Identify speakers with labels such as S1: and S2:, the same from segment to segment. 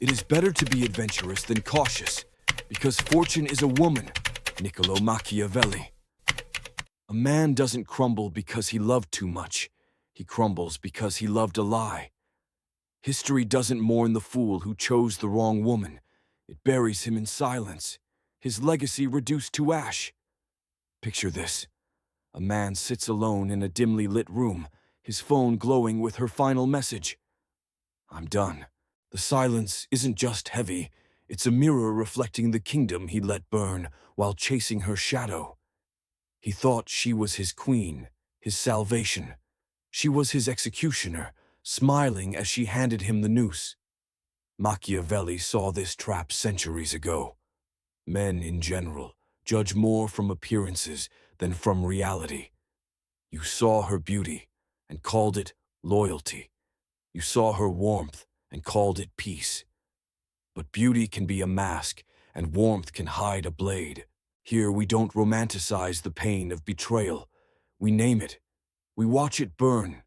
S1: It is better to be adventurous than cautious, because fortune is a woman. Niccolo Machiavelli. A man doesn't crumble because he loved too much. He crumbles because he loved a lie. History doesn't mourn the fool who chose the wrong woman. It buries him in silence, his legacy reduced to ash. Picture this. A man sits alone in a dimly lit room, his phone glowing with her final message. I'm done. The silence isn't just heavy, it's a mirror reflecting the kingdom he let burn while chasing her shadow. He thought she was his queen, his salvation. She was his executioner, smiling as she handed him the noose. Machiavelli saw this trap centuries ago. Men, in general, judge more from appearances than from reality. You saw her beauty and called it loyalty. You saw her warmth and called it peace. But beauty can be a mask, and warmth can hide a blade. Here we don't romanticize the pain of betrayal. We name it. We watch it burn.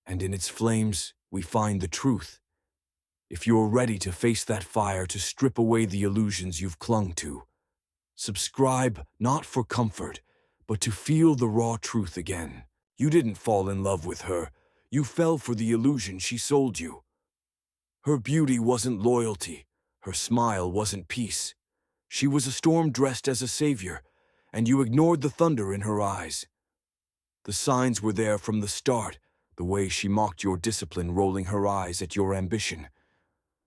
S1: And in its flames, we find the truth. If you're ready to face that fire, to strip away the illusions you've clung to, subscribe not for comfort, but to feel the raw truth again. You didn't fall in love with her. You fell for the illusion she sold you. Her beauty wasn't loyalty. Her smile wasn't peace. She was a storm dressed as a savior, and you ignored the thunder in her eyes. The signs were there from the start, the way she mocked your discipline, rolling her eyes at your ambition.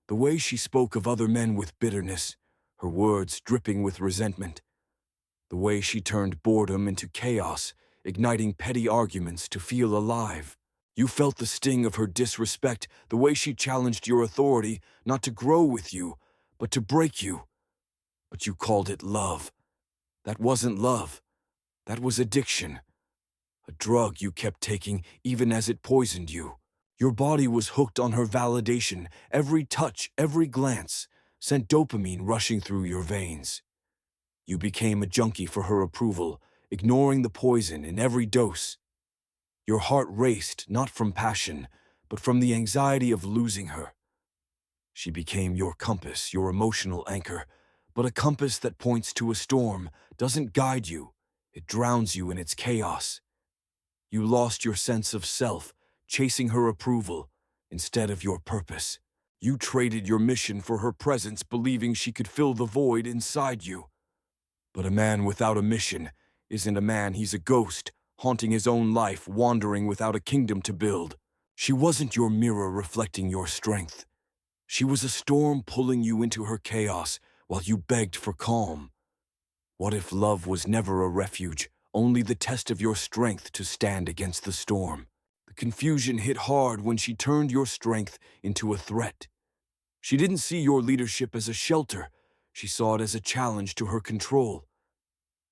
S1: The way she spoke of other men with bitterness, her words dripping with resentment. The way she turned boredom into chaos, igniting petty arguments to feel alive. You felt the sting of her disrespect, the way she challenged your authority, not to grow with you, but to break you. But you called it love. That wasn't love. That was addiction. A drug you kept taking even as it poisoned you. Your body was hooked on her validation. Every touch, every glance sent dopamine rushing through your veins. You became a junkie for her approval, ignoring the poison in every dose. Your heart raced not from passion, but from the anxiety of losing her. She became your compass, your emotional anchor, but a compass that points to a storm doesn't guide you. It drowns you in its chaos. You lost your sense of self, chasing her approval instead of your purpose. You traded your mission for her presence, believing she could fill the void inside you. But a man without a mission isn't a man, he's a ghost, haunting his own life, wandering without a kingdom to build. She wasn't your mirror reflecting your strength. She was a storm pulling you into her chaos while you begged for calm. What if love was never a refuge, only the test of your strength to stand against the storm? The confusion hit hard when she turned your strength into a threat. She didn't see your leadership as a shelter. She saw it as a challenge to her control.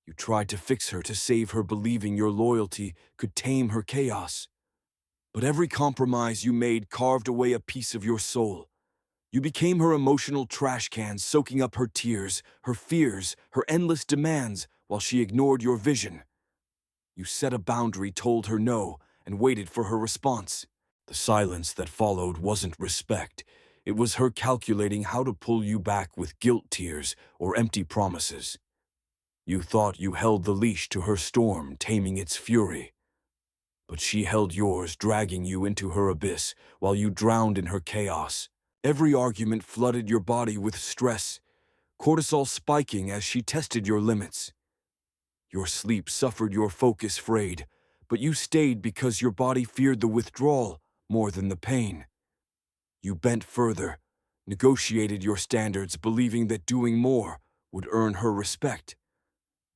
S1: You tried to fix her, to save her, believing your loyalty could tame her chaos. But every compromise you made carved away a piece of your soul. You became her emotional trash can, soaking up her tears, her fears, her endless demands, while she ignored your vision. You set a boundary, told her no, and waited for her response. The silence that followed wasn't respect. It was her calculating how to pull you back with guilt tears or empty promises. You thought you held the leash to her storm, taming its fury. But she held yours, dragging you into her abyss while you drowned in her chaos. Every argument flooded your body with stress, cortisol spiking as she tested your limits. Your sleep suffered, your focus frayed, but you stayed because your body feared the withdrawal more than the pain. You bent further, negotiated your standards, believing that doing more would earn her respect.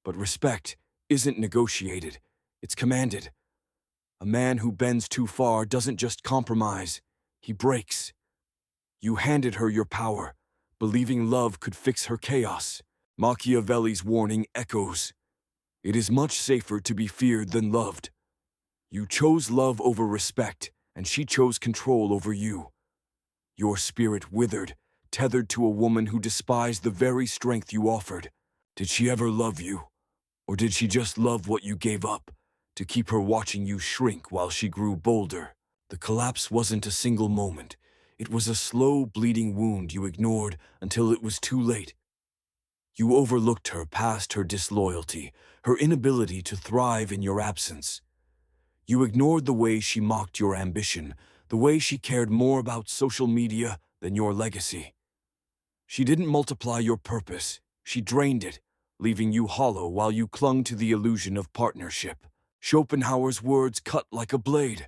S1: But respect isn't negotiated, it's commanded. A man who bends too far doesn't just compromise, he breaks. You handed her your power, believing love could fix her chaos. Machiavelli's warning echoes. It is much safer to be feared than loved. You chose love over respect, and she chose control over you. Your spirit withered, tethered to a woman who despised the very strength you offered. Did she ever love you? Or did she just love what you gave up, to keep her watching you shrink while she grew bolder? The collapse wasn't a single moment. It was a slow, bleeding wound you ignored until it was too late. You overlooked her past her disloyalty, her inability to thrive in your absence. You ignored the way she mocked your ambition, the way she cared more about social media than your legacy. She didn't multiply your purpose, she drained it, leaving you hollow while you clung to the illusion of partnership. Schopenhauer's words cut like a blade.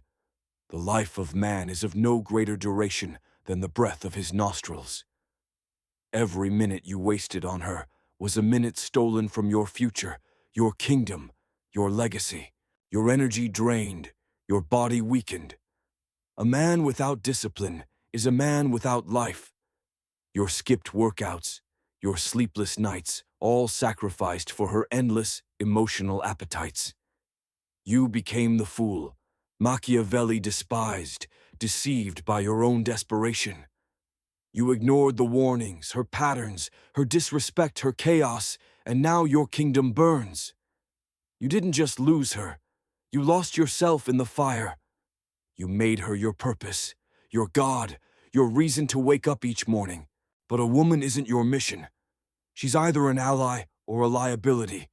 S1: The life of man is of no greater duration than the breath of his nostrils. Every minute you wasted on her was a minute stolen from your future, your kingdom, your legacy. Your energy drained, your body weakened. A man without discipline is a man without life. Your skipped workouts, your sleepless nights, all sacrificed for her endless emotional appetites. You became the fool, Machiavelli despised, deceived by your own desperation. You ignored the warnings, her patterns, her disrespect, her chaos, and now your kingdom burns. You didn't just lose her, you lost yourself in the fire. You made her your purpose, your God, your reason to wake up each morning. But a woman isn't your mission. She's either an ally or a liability.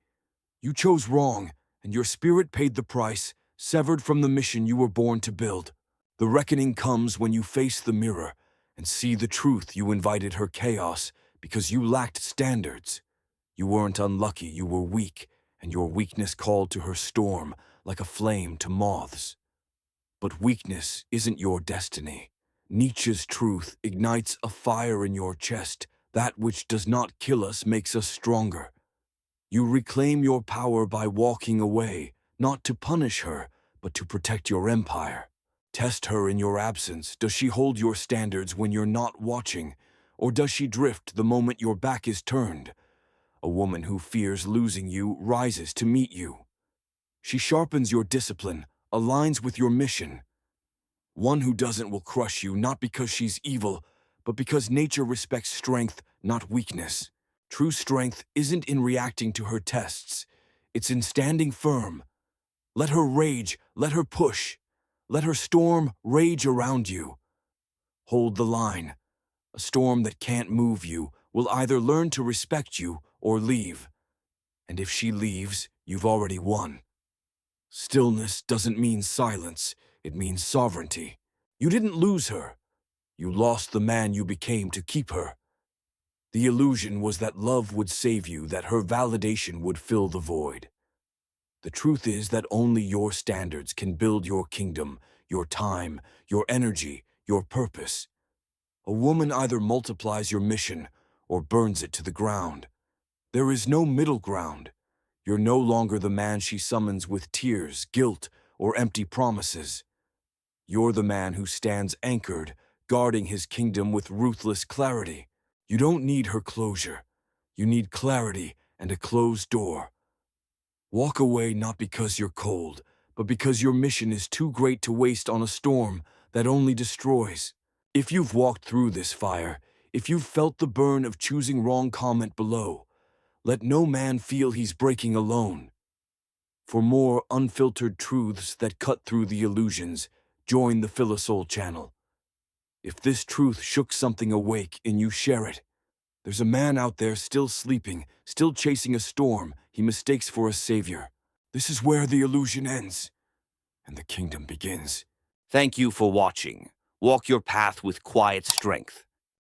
S1: You chose wrong, and your spirit paid the price, severed from the mission you were born to build. The reckoning comes when you face the mirror and see the truth. You invited her chaos because you lacked standards. You weren't unlucky, you were weak, and your weakness called to her storm like a flame to moths. But weakness isn't your destiny. Nietzsche's truth ignites a fire in your chest. That which does not kill us makes us stronger. You reclaim your power by walking away, not to punish her, but to protect your empire. Test her in your absence. Does she hold your standards when you're not watching? Or does she drift the moment your back is turned? A woman who fears losing you rises to meet you. She sharpens your discipline, aligns with your mission. One who doesn't will crush you, not because she's evil, but because nature respects strength, not weakness. True strength isn't in reacting to her tests. It's in standing firm. Let her rage, let her push. Let her storm rage around you. Hold the line. A storm that can't move you will either learn to respect you or leave. And if she leaves, you've already won. Stillness doesn't mean silence, it means sovereignty. You didn't lose her. You lost the man you became to keep her. The illusion was that love would save you, that her validation would fill the void. The truth is that only your standards can build your kingdom, your time, your energy, your purpose. A woman either multiplies your mission or burns it to the ground. There is no middle ground. You're no longer the man she summons with tears, guilt, or empty promises. You're the man who stands anchored, guarding his kingdom with ruthless clarity. You don't need her closure. You need clarity and a closed door. Walk away not because you're cold, but because your mission is too great to waste on a storm that only destroys. If you've walked through this fire, if you've felt the burn of choosing wrong, comment below. Let no man feel he's breaking alone. For more unfiltered truths that cut through the illusions, join the Philosoul channel. If this truth shook something awake and you share it, there's a man out there still sleeping, still chasing a storm he mistakes for a savior. This is where the illusion ends and the kingdom begins.
S2: Thank you for watching. Walk your path with quiet strength.